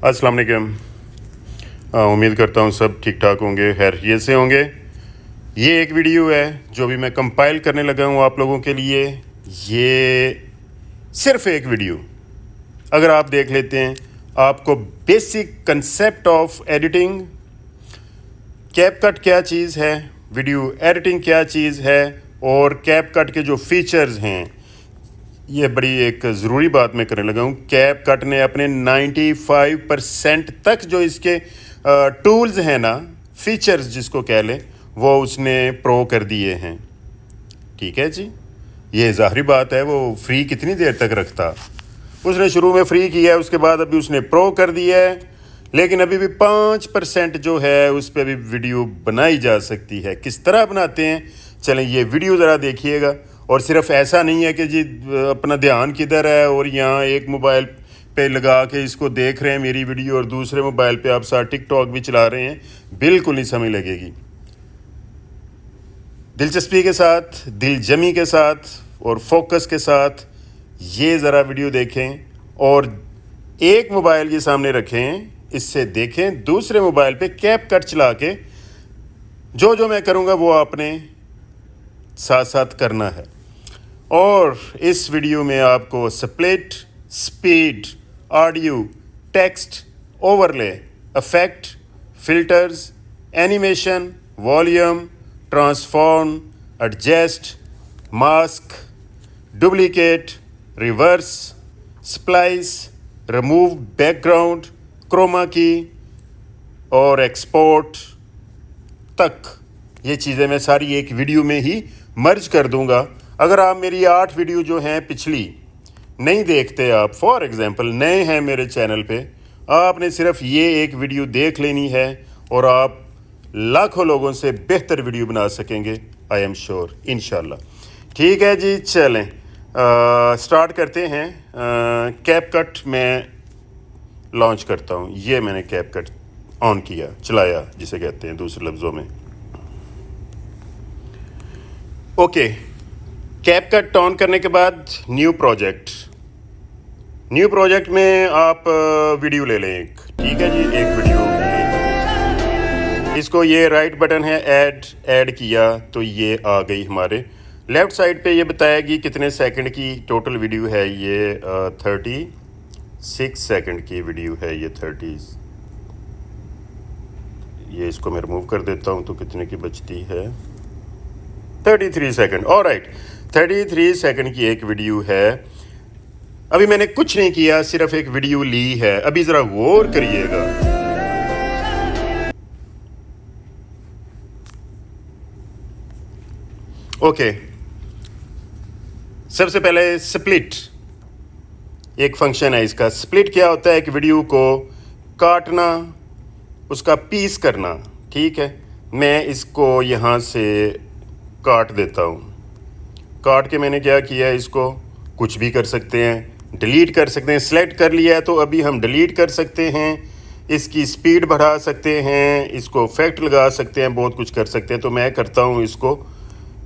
अस्सलाम वालेकुम। उम्मीद करता हूँ सब ठीक ठाक होंगे, खैरियत से होंगे। ये एक वीडियो है जो भी मैं कंपाइल करने लगा हूँ आप लोगों के लिए। ये सिर्फ एक वीडियो, अगर आप देख लेते हैं आपको basic concept of editing, CapCut क्या चीज़ है, वीडियो एडिटिंग क्या चीज़ है और कैपकट के जो फीचर्स हैं, ये बड़ी एक ज़रूरी बात मैं करने लगा हूँ। कैपकट ने अपने 95% तक जो इसके टूल्स हैं ना, फीचर्स जिसको कह लें, वो उसने प्रो कर दिए हैं। ठीक है जी, ये ज़ाहरी बात है, वो फ्री कितनी देर तक रखता। उसने शुरू में फ्री किया है, उसके बाद अभी उसने प्रो कर दिया है, लेकिन अभी भी 5% जो है उस पर भी वीडियो बनाई जा सकती है। किस तरह बनाते हैं, चलें ये वीडियो ज़रा देखिएगा। और सिर्फ ऐसा नहीं है कि जी अपना ध्यान किधर है और यहाँ एक मोबाइल पे लगा के इसको देख रहे हैं मेरी वीडियो और दूसरे मोबाइल पे आप साथ टिकटॉक भी चला रहे हैं, बिल्कुल नहीं समझ लगेगी। दिलचस्पी के साथ, दिल जमी के साथ और फोकस के साथ ये ज़रा वीडियो देखें और एक मोबाइल के सामने रखें, इससे देखें, दूसरे मोबाइल पे कैपकट चला के जो मैं करूँगा वो आपने साथ साथ करना है। और इस वीडियो में आपको split, speed, audio, text, overlay, effect, filters, animation, volume, transform, adjust, mask, duplicate, reverse, splice, remove background, chroma key और एक्सपोर्ट तक, ये चीज़ें मैं सारी एक वीडियो में ही मर्ज कर दूंगा। अगर आप मेरी 8 वीडियो जो हैं पिछली नहीं देखते, आप फॉर एग्ज़ाम्पल नए हैं मेरे चैनल पे, आपने सिर्फ ये एक वीडियो देख लेनी है और आप लाखों लोगों से बेहतर वीडियो बना सकेंगे, आई एम श्योर, इंशाल्लाह। ठीक है जी, चलें स्टार्ट करते हैं। कैपकट मैं लॉन्च करता हूँ। ये मैंने कैपकट ऑन किया, चलाया जिसे कहते हैं दूसरे लफ्ज़ों में। ओके, कैपकट ऑन करने के बाद न्यू प्रोजेक्ट में आप वीडियो ले लें एक, ठीक है जी, एक वीडियो ले। इसको ये राइट बटन है, ऐड किया तो ये आ गई हमारे लेफ़्ट साइड पे। ये बताएगी कितने सेकंड की टोटल वीडियो है। ये 36 सेकंड की वीडियो है। ये इसको मैं रिमूव कर देता हूँ तो कितने की बचती है, 33 सेकंड। ऑलराइट, 33 सेकंड की एक वीडियो है। अभी मैंने कुछ नहीं किया, सिर्फ एक वीडियो ली है। अभी ज़रा गौर करिएगा। ओके, सबसे पहले स्प्लिट एक फंक्शन है इसका। स्प्लिट क्या होता है? एक वीडियो को काटना, उसका पीस करना। ठीक है, मैं इसको यहाँ से काट देता हूँ। काट के मैंने क्या किया, इसको कुछ भी कर सकते हैं, डिलीट कर सकते हैं। सेलेक्ट कर लिया है तो अभी हम डिलीट कर सकते हैं, इसकी स्पीड बढ़ा सकते हैं, इसको इफेक्ट लगा सकते हैं, बहुत कुछ कर सकते हैं। तो मैं करता हूँ,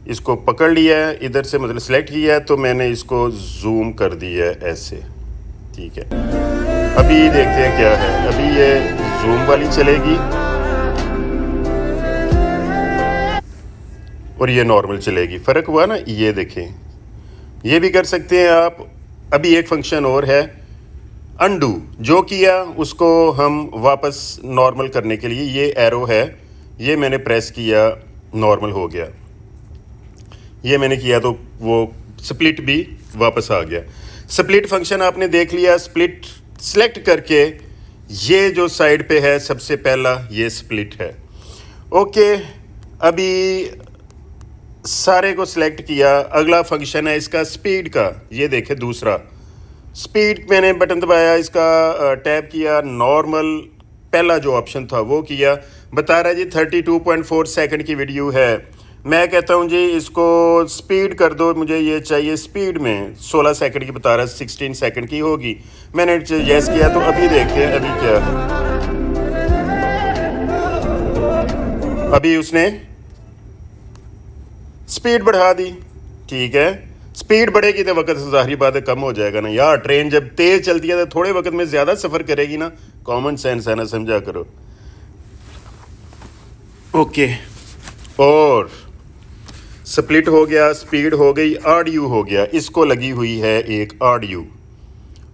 इसको पकड़ लिया है इधर से, मतलब सेलेक्ट किया है तो मैंने इसको जूम कर दिया है ऐसे। ठीक है, अभी देखते हैं क्या है। अभी ये जूम वाली चलेगी और ये नॉर्मल चलेगी। फ़र्क हुआ ना, ये देखें। ये भी कर सकते हैं आप। अभी एक फंक्शन और है, अंडू। जो किया उसको हम वापस नॉर्मल करने के लिए, ये एरो है, ये मैंने प्रेस किया, नॉर्मल हो गया। ये मैंने किया तो वो स्प्लिट भी वापस आ गया। स्प्लिट फंक्शन आपने देख लिया। स्प्लिट सेलेक्ट करके ये जो साइड पे है सबसे पहला ये स्प्लिट है। ओके, अभी सारे को सिलेक्ट किया। अगला फंक्शन है इसका स्पीड का। ये देखें, दूसरा स्पीड, मैंने बटन दबाया, इसका टैप किया, नॉर्मल पहला जो ऑप्शन था वो किया। बता रहा है जी 32.4 सेकंड की वीडियो है। मैं कहता हूँ जी इसको स्पीड कर दो, मुझे ये चाहिए स्पीड में। 16 सेकंड की बता रहा है, 16 सेकंड की होगी। मैंने यस किया तो अभी देखते हैं अभी क्या है। अभी उसने स्पीड बढ़ा दी। ठीक है, स्पीड बढ़ेगी तो वक्त ज़ाहिरी बात है कम हो जाएगा ना यार। ट्रेन जब तेज़ चलती है तो थोड़े वक्त में ज़्यादा सफ़र करेगी ना, कॉमन सेंस है ना, समझा करो। ओके, और स्प्लिट हो गया, स्पीड हो गई, ऑडियो हो गया। इसको लगी हुई है एक ऑडियो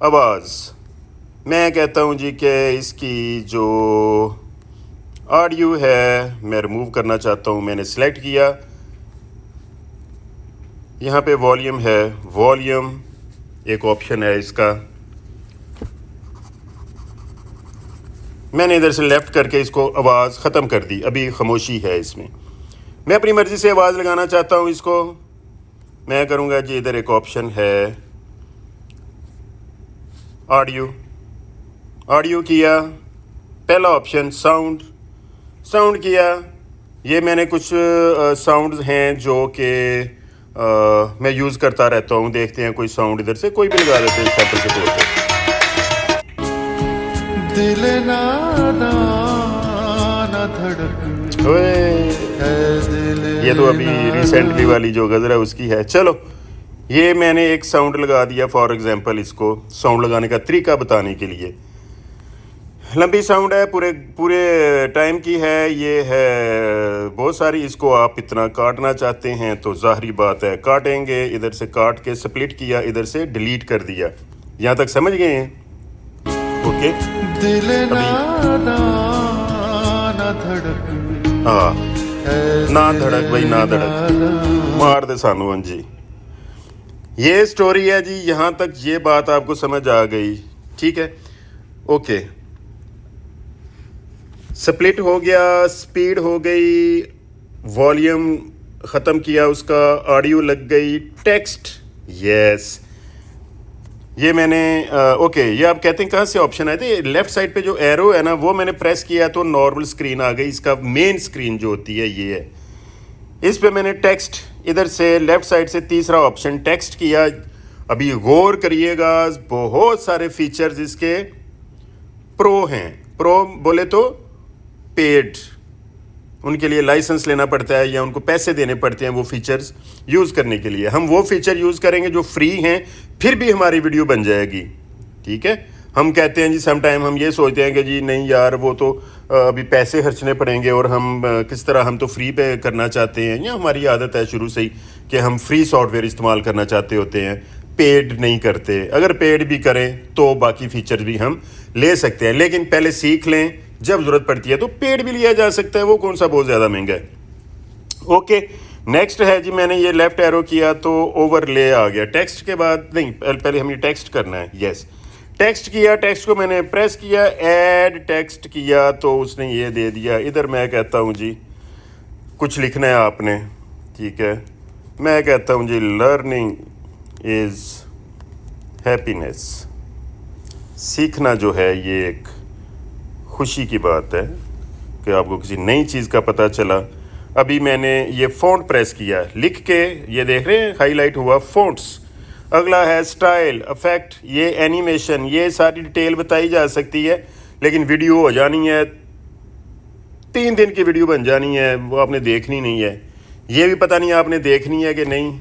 आवाज़। मैं कहता हूँ जी कि इसकी जो ऑडियो है मैं रिमूव करना चाहता हूँ। मैंने सेलेक्ट किया, यहाँ पे वॉल्यूम है, वॉल्यूम एक ऑप्शन है इसका। मैंने इधर से लेफ़्ट करके इसको आवाज़ ख़त्म कर दी, अभी खामोशी है इसमें। मैं अपनी मर्ज़ी से आवाज़ लगाना चाहता हूँ इसको, मैं करूँगा जी, इधर एक ऑप्शन है ऑडियो, ऑडियो किया, पहला ऑप्शन साउंड, साउंड किया। ये मैंने कुछ साउंड्स हैं जो कि मैं यूज़ करता रहता हूँ। देखते हैं कोई साउंड इधर से कोई भी लगा देते हैं सैंपल के तौर पे। दिल नादा ना धड़क, ये तो अभी रिसेंटली वाली जो गज़ल है उसकी है। चलो, ये मैंने एक साउंड लगा दिया फॉर एग्जांपल। इसको साउंड लगाने का तरीका बताने के लिए, लंबी साउंड है, पूरे टाइम की है, ये है बहुत सारी। इसको आप इतना काटना चाहते हैं तो ज़ाहरी बात है काटेंगे। इधर से काट के स्प्लिट किया, इधर से डिलीट कर दिया। यहाँ तक समझ गए हैं? ओके, हाँ, ना धड़क भाई, ना धड़क, मार दे सानू। हाँ जी, ये स्टोरी है जी। यहाँ तक ये बात आपको समझ आ गई, ठीक है? ओके, स्प्लिट हो गया, स्पीड हो गई, वॉल्यूम ख़त्म किया उसका, ऑडियो लग गई, टेक्स्ट, यस। ये मैंने ओके, ये आप कहते हैं कहाँ से ऑप्शन आए थे? लेफ़्ट साइड पे जो एरो है ना, वो मैंने प्रेस किया तो नॉर्मल स्क्रीन आ गई। इसका मेन स्क्रीन जो होती है ये है। इस पे मैंने टेक्स्ट, इधर से लेफ़्ट साइड से तीसरा ऑप्शन टेक्स्ट किया। अभी गौर करिएगा, बहुत सारे फीचर्स इसके प्रो हैं। प्रो बोले तो पेड, उनके लिए लाइसेंस लेना पड़ता है या उनको पैसे देने पड़ते हैं वो फीचर्स यूज़ करने के लिए। हम वो फीचर यूज़ करेंगे जो फ्री हैं, फिर भी हमारी वीडियो बन जाएगी, ठीक है? हम कहते हैं जी, सम टाइम हम ये सोचते हैं कि जी नहीं यार, वो तो अभी पैसे खर्चने पड़ेंगे और हम किस तरह, हम तो फ्री पे करना चाहते हैं, या हमारी आदत है शुरू से ही कि हम फ्री सॉफ्टवेयर इस्तेमाल करना चाहते होते हैं, पेड नहीं करते। अगर पेड भी करें तो बाकी फीचर भी हम ले सकते हैं, लेकिन पहले सीख लें, जब ज़रूरत पड़ती है तो पेड भी लिया जा सकता है, वो कौन सा बहुत ज़्यादा महंगा है। ओके, नेक्स्ट है जी, मैंने ये लेफ़्ट एरो किया तो ओवरले आ गया। टेक्स्ट के बाद नहीं, पहले हमें टेक्स्ट करना है, यस। टेक्स्ट किया, टेक्स्ट को मैंने प्रेस किया, ऐड टेक्स्ट किया तो उसने ये दे दिया। इधर मैं कहता हूँ जी कुछ लिखना है आपने, ठीक है? मैं कहता हूँ जी लर्निंग इज़ हैप्पीनेस। सीखना जो है ये एक खुशी की बात है कि आपको किसी नई चीज़ का पता चला। अभी मैंने ये फ़ॉन्ट प्रेस किया, लिख के ये देख रहे हैं हाईलाइट हुआ फ़ॉन्ट्स। अगला है स्टाइल, इफेक्ट, ये एनिमेशन, ये सारी डिटेल बताई जा सकती है, लेकिन वीडियो हो जानी है, 3 दिन की वीडियो बन जानी है, वो आपने देखनी नहीं है। ये भी पता नहीं आपने देखनी है कि नहीं।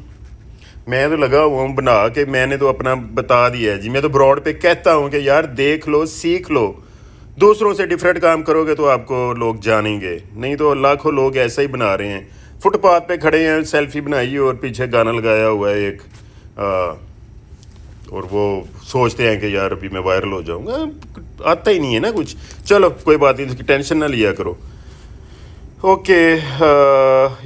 मैं तो लगा हुआ हूँ बना के, मैंने तो अपना बता दिया है जी। मैं तो ब्रॉड पे कहता हूँ कि यार देख लो, सीख लो, दूसरों से डिफरेंट काम करोगे तो आपको लोग जानेंगे। नहीं तो लाखों लोग ऐसा ही बना रहे हैं, फुटपाथ पे खड़े हैं, सेल्फी बनाई और पीछे गाना लगाया हुआ है एक, और वो सोचते हैं कि यार अभी मैं वायरल हो जाऊंगा। आता ही नहीं है ना कुछ। चलो कोई बात नहीं, इसकी टेंशन ना लिया करो। ओके,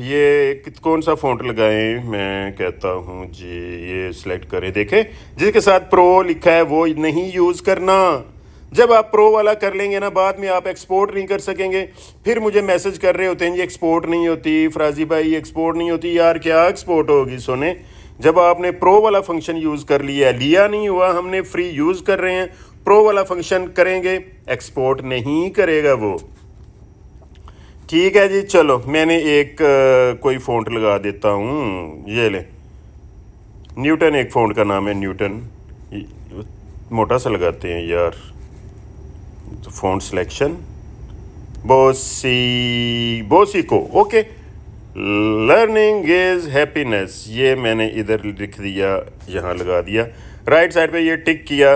ये कौन सा फ़ॉन्ट लगाएं? मैं कहता हूँ जी ये सिलेक्ट करें। देखें, जिसके साथ प्रो लिखा है वो नहीं यूज़ करना। जब आप प्रो वाला कर लेंगे ना, बाद में आप एक्सपोर्ट नहीं कर सकेंगे। फिर मुझे मैसेज कर रहे होते हैं, ये एक्सपोर्ट नहीं होती, फराजी भाई एक्सपोर्ट नहीं होती। यार क्या एक्सपोर्ट होगी? सुने, जब आपने प्रो वाला फंक्शन यूज़ कर लिया नहीं हुआ, हमने फ्री यूज़ कर रहे हैं, प्रो वाला फंक्शन करेंगे, एक्सपोर्ट नहीं करेगा वो, ठीक है जी। चलो मैंने एक कोई फ़ॉन्ट लगा देता हूँ, ये ले, न्यूटन एक फ़ॉन्ट का नाम है, न्यूटन। मोटा सा लगाते हैं यार। तो फ़ॉन्ट सिलेक्शन बोसिको, ओके। लर्निंग इज़ हैप्पीनेस, ये मैंने इधर लिख दिया, यहाँ लगा दिया। राइट साइड पे ये टिक किया।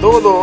2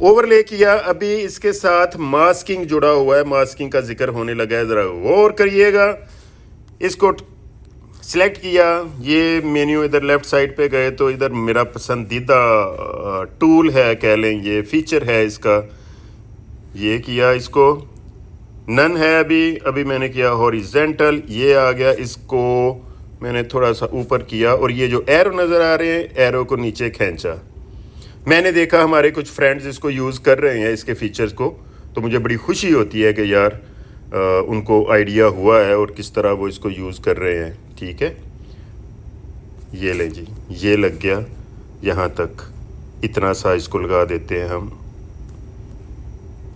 ओवरले किया। अभी इसके साथ मास्किंग जुड़ा हुआ है, मास्किंग का जिक्र होने लगा है, ज़रा गौर करिएगा। इसको सिलेक्ट किया, ये मेन्यू इधर लेफ़्ट साइड पे गए तो इधर मेरा पसंदीदा टूल है, कह लें ये फीचर है इसका, ये किया। इसको नन है अभी मैंने किया हॉरिजेंटल, ये आ गया। इसको मैंने थोड़ा सा ऊपर किया और ये जो एरो नज़र आ रहे हैं, एरो को नीचे खींचा। मैंने देखा हमारे कुछ फ्रेंड्स इसको यूज़ कर रहे हैं, इसके फीचर्स को, तो मुझे बड़ी खुशी होती है कि यार उनको आइडिया हुआ है और किस तरह वो इसको यूज़ कर रहे हैं। ठीक है, ये ले जी, ये लग गया यहाँ तक, इतना सा इसको लगा देते हैं हम,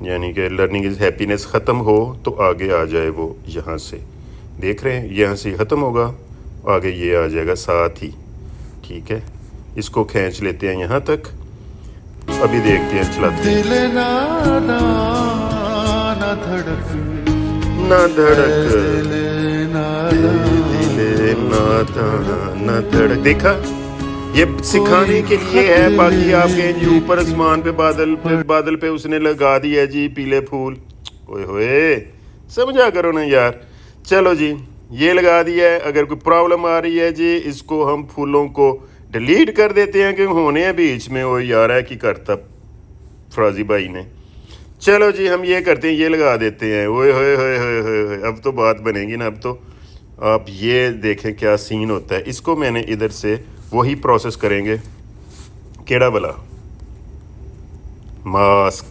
यानी कि लर्निंग इज़ हैप्पीनेस ख़त्म हो तो आगे आ जाए वो यहाँ से, देख रहे हैं, यहाँ से ख़त्म होगा, आगे ये आ जाएगा साथ ही। ठीक है, इसको खींच लेते हैं यहाँ तक। अभी देखते हैं, चलाते हैं। दिल ना धड़क, ना धड़क, देखा, ये सिखाने के लिए है। बाकी आपके जी ऊपर आसमान पे बादल पे उसने लगा दिया जी पीले फूल, ओए होए, समझा करो ना यार। चलो जी, ये लगा दिया है। अगर कोई प्रॉब्लम आ रही है जी, इसको हम फूलों को डिलीट कर देते हैं कि होने हैं बीच में, वो यार है कि करता फराजी भाई ने। चलो जी, हम ये करते हैं, ये लगा देते हैं। ओए होए होए होए होए, अब तो बात बनेगी ना। अब तो आप ये देखें क्या सीन होता है। इसको मैंने इधर से वही प्रोसेस करेंगे, केड़ा वाला मास्क,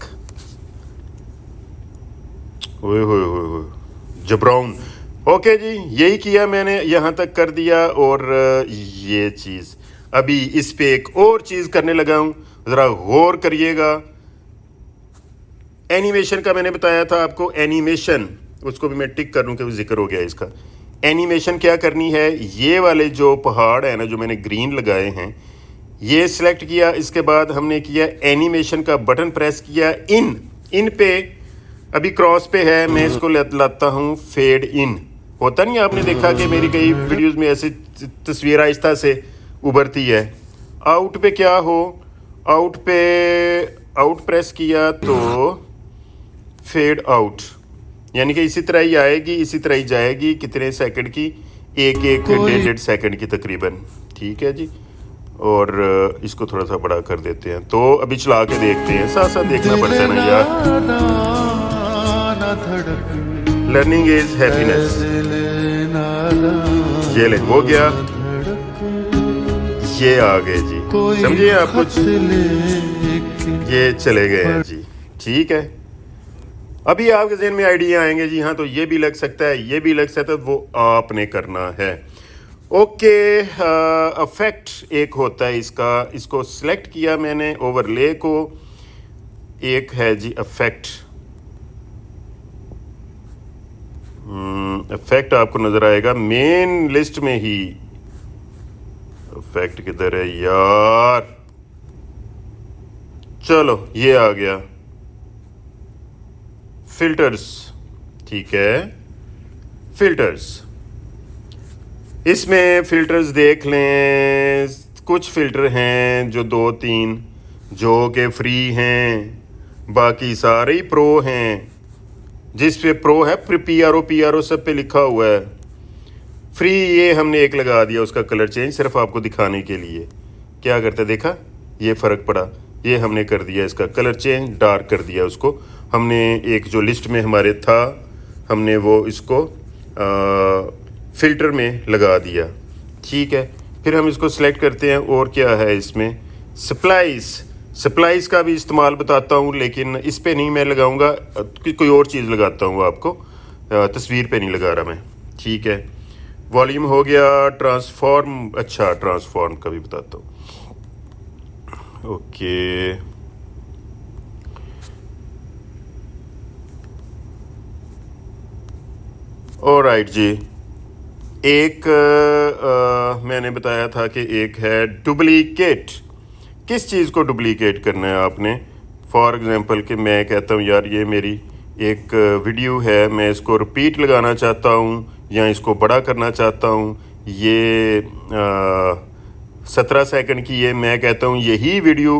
ओए होए होए होए, जब्राउन। ओके जी, यही किया मैंने, यहाँ तक कर दिया। और ये चीज़ अभी इस पे एक और चीज़ करने लगा हूँ, ज़रा गौर करिएगा। एनिमेशन का मैंने बताया था आपको, एनिमेशन, उसको भी मैं टिक कर लूँ कि जिक्र हो गया इसका। एनिमेशन क्या करनी है, ये वाले जो पहाड़ है ना, जो मैंने ग्रीन लगाए हैं, ये सिलेक्ट किया। इसके बाद हमने किया एनिमेशन का बटन प्रेस किया, इन पे अभी क्रॉस पे है, मैं इसको लाता हूँ फेड इन। होता नहीं, आपने देखा कि मेरी कई वीडियोस में ऐसी तस्वीर आहिस्ता से उभरती है। आउट पे क्या हो, आउट पे आउट प्रेस किया तो फेड आउट, यानी कि इसी तरह ही आएगी, इसी तरह ही जाएगी। कितने सेकंड की, एक डेढ़ सेकंड की तकरीबन। ठीक है जी, और इसको थोड़ा सा बड़ा कर देते हैं। तो अभी चला के देखते हैं, साथ साथ देखना पड़ता है ना यार। लर्निंग इज हैप्पीनेस, ये ले, हो गया, ये आ गए जी, समझिए आप कुछ, ये चले गए हैं जी। ठीक है, अभी आपके ज़हन में आइडिया आएंगे जी, हाँ तो ये भी लग सकता है, ये भी लग सकता है, वो आपने करना है। ओके, इफेक्ट एक होता है इसका, इसको सिलेक्ट किया मैंने, ओवरले को, एक है जी इफेक्ट। इफेक्ट आपको नज़र आएगा मेन लिस्ट में ही। इफेक्ट किधर है यार, चलो ये आ गया, फिल्टर्स। ठीक है, फिल्टर्स, इसमें फिल्टर्स देख लें, कुछ फ़िल्टर हैं जो 2-3 जो कि फ्री हैं, बाकी सारे ही प्रो हैं। जिस पे प्रो है, PRO सब पे लिखा हुआ है। फ्री ये हमने एक लगा दिया, उसका कलर चेंज, सिर्फ आपको दिखाने के लिए। क्या करता है, देखा, ये फ़र्क पड़ा, ये हमने कर दिया इसका कलर चेंज, डार्क कर दिया उसको हमने। एक जो लिस्ट में हमारे था, हमने वो इसको फ़िल्टर में लगा दिया। ठीक है, फिर हम इसको सेलेक्ट करते हैं। और क्या है इसमें, सप्लाइज़ का भी इस्तेमाल बताता हूँ, लेकिन इस पे नहीं मैं लगाऊंगा, कोई और चीज़ लगाता हूँ आपको, तस्वीर पे नहीं लगा रहा मैं। ठीक है, वॉल्यूम हो गया, ट्रांसफॉर्म, अच्छा ट्रांसफॉर्म का भी बताता हूँ। ओके, ऑलराइट जी, एक मैंने बताया था कि एक है डुप्लीकेट। किस चीज़ को डुप्लीकेट करना है आपने, फॉर एग्ज़ाम्पल कि मैं कहता हूँ यार ये मेरी एक वीडियो है, मैं इसको रिपीट लगाना चाहता हूँ या इसको बड़ा करना चाहता हूँ, ये 17 सेकंड की है, मैं कहता हूँ यही वीडियो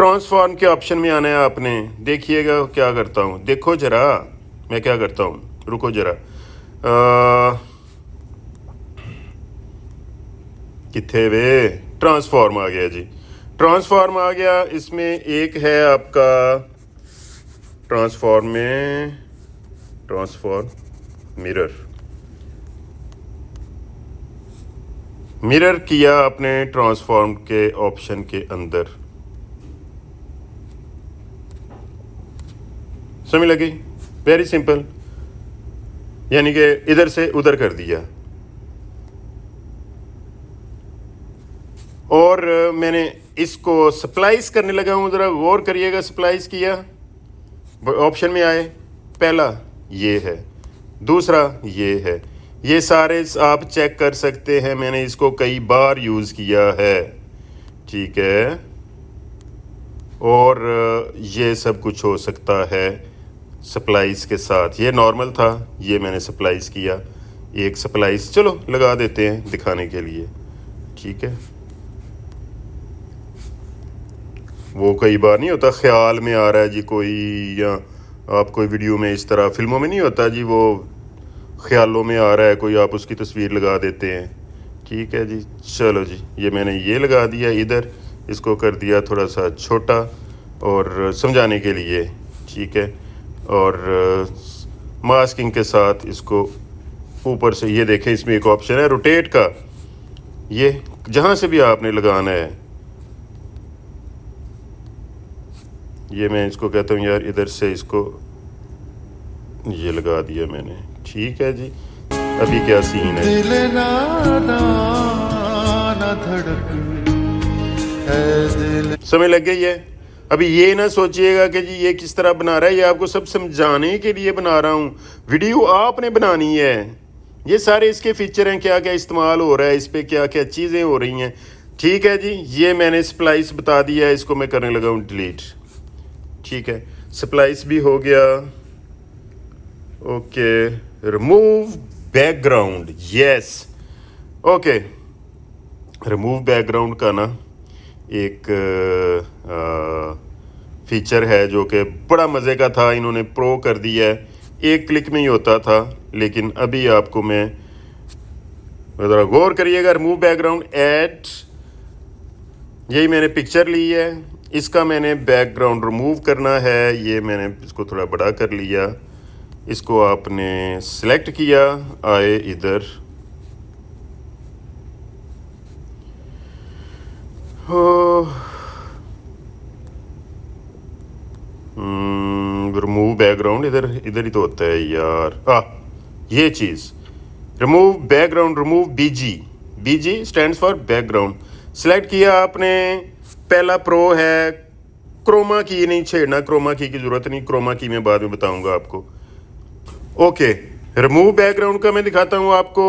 ट्रांसफॉर्म के ऑप्शन में आना है आपने। देखिएगा क्या करता हूँ, देखो ज़रा मैं क्या करता हूँ, रुको ज़रा। किथे वे, ट्रांसफॉर्म आ गया जी, ट्रांसफॉर्म आ गया। इसमें एक है आपका ट्रांसफॉर्म में ट्रांसफॉर्म मिरर किया आपने ट्रांसफॉर्म के ऑप्शन के अंदर, समझ लगी? वेरी सिंपल, यानी कि इधर से उधर कर दिया। और मैंने इसको स्प्लाइस करने लगा हूँ, ज़रा गौर करिएगा। स्प्लाइस किया, ऑप्शन में आए, पहला ये है, दूसरा ये है, ये सारे आप चेक कर सकते हैं, मैंने इसको कई बार यूज़ किया है, ठीक है। और ये सब कुछ हो सकता है स्प्लाइस के साथ। ये नॉर्मल था, ये मैंने स्प्लाइस किया, एक स्प्लाइस चलो लगा देते हैं दिखाने के लिए, ठीक है। वो कई बार नहीं होता, ख्याल में आ रहा है जी कोई, या आप कोई वीडियो में इस तरह, फिल्मों में नहीं होता जी, वो ख्यालों में आ रहा है कोई, आप उसकी तस्वीर लगा देते हैं, ठीक है जी। चलो जी, ये मैंने ये लगा दिया इधर, इसको कर दिया थोड़ा सा छोटा और समझाने के लिए, ठीक है। और मास्किंग के साथ इसको ऊपर से, ये देखें इसमें एक ऑप्शन है रोटेट का, ये जहाँ से भी आपने लगाना है, ये मैं इसको कहता हूँ यार, इधर से इसको ये लगा दिया मैंने, ठीक है जी। अभी क्या सीन है, दिल ना धड़क है दिल। समय लग गई है। अभी ये ना सोचिएगा कि जी ये किस तरह बना रहा है, ये आपको सब समझाने के लिए बना रहा हूँ, वीडियो आपने बनानी है। ये सारे इसके फीचर हैं, क्या क्या इस्तेमाल हो रहा है, इस पर क्या क्या चीज़ें हो रही हैं, ठीक है जी। ये मैंने स्प्लाइस बता दिया है, इसको मैं करने लगा हूँ डिलीट, ठीक है। स्प्लाइस भी हो गया, okay. Remove background, yes, okay. Remove background का ना एक फीचर है जो कि बड़ा मज़े का था, इन्होंने प्रो कर दिया है, एक क्लिक में ही होता था, लेकिन अभी आपको मैं ज़रा गौर करिएगा। रिमूव बैकग्राउंड ऐड, यही मैंने पिक्चर ली है, इसका मैंने बैकग्राउंड रिमूव करना है, ये मैंने इसको थोड़ा बड़ा कर लिया, इसको आपने सेलेक्ट किया, आए इधर, रिमूव बैकग्राउंड, इधर ही तो होता है यार, ये चीज़ remove background, remove BG stands for background. Select किया आपने, पहला प्रो है, क्रोमा की नहीं छेड़ना, क्रोमा की ज़रूरत नहीं, क्रोमा की मैं बाद में बताऊंगा आपको, ओके। रिमूव बैकग्राउंड का मैं दिखाता हूँ आपको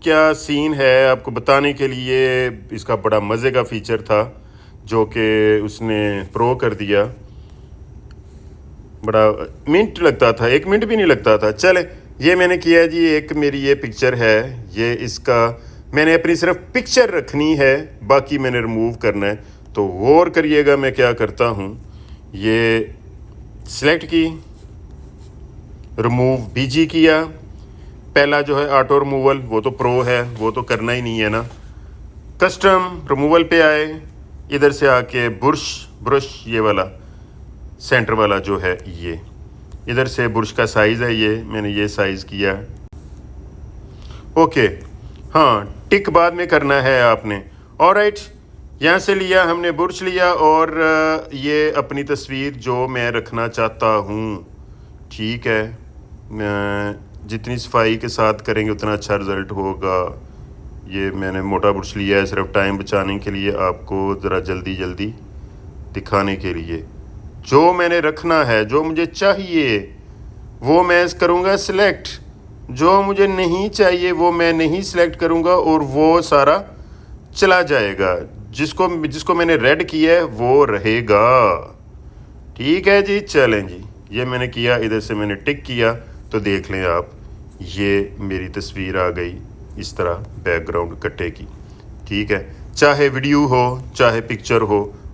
क्या सीन है, आपको बताने के लिए। इसका बड़ा मज़े का फीचर था जो कि उसने प्रो कर दिया, बड़ा मिनट लगता था, 1 मिनट भी नहीं लगता था। चले, ये मैंने किया जी, एक मेरी ये पिक्चर है, ये इसका मैंने अपनी सिर्फ पिक्चर रखनी है, बाकी मैंने रिमूव करना है। तो गौर करिएगा मैं क्या करता हूँ, ये सिलेक्ट की, रिमूव बीजी किया, पहला जो है ऑटो रिमूवल, वो तो प्रो है, वो तो करना ही नहीं है ना। कस्टम रिमूवल पे आए, इधर से आके ब्रश ये वाला सेंटर वाला जो है, ये इधर से ब्रश का साइज़ है, ये मैंने ये साइज़ किया, ओके। हाँ, टिक बाद में करना है आपने, ऑलराइट। यहाँ से लिया हमने, ब्रश लिया, और ये अपनी तस्वीर जो मैं रखना चाहता हूँ, ठीक है। जितनी सफाई के साथ करेंगे उतना अच्छा रिज़ल्ट होगा। ये मैंने मोटा ब्रश लिया है सिर्फ टाइम बचाने के लिए, आपको ज़रा जल्दी दिखाने के लिए। जो मैंने रखना है, जो मुझे चाहिए वो मैं करूँगा सिलेक्ट, जो मुझे नहीं चाहिए वो मैं नहीं सिलेक्ट करूँगा, और वो सारा चला जाएगा। जिसको मैंने रेड किया है वो रहेगा, ठीक है जी। चलें जी, ये मैंने किया, इधर से मैंने टिक किया, तो देख लें आप, ये मेरी तस्वीर आ गई इस तरह बैकग्राउंड कट्टे की, ठीक है। चाहे वीडियो हो चाहे पिक्चर हो,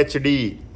HD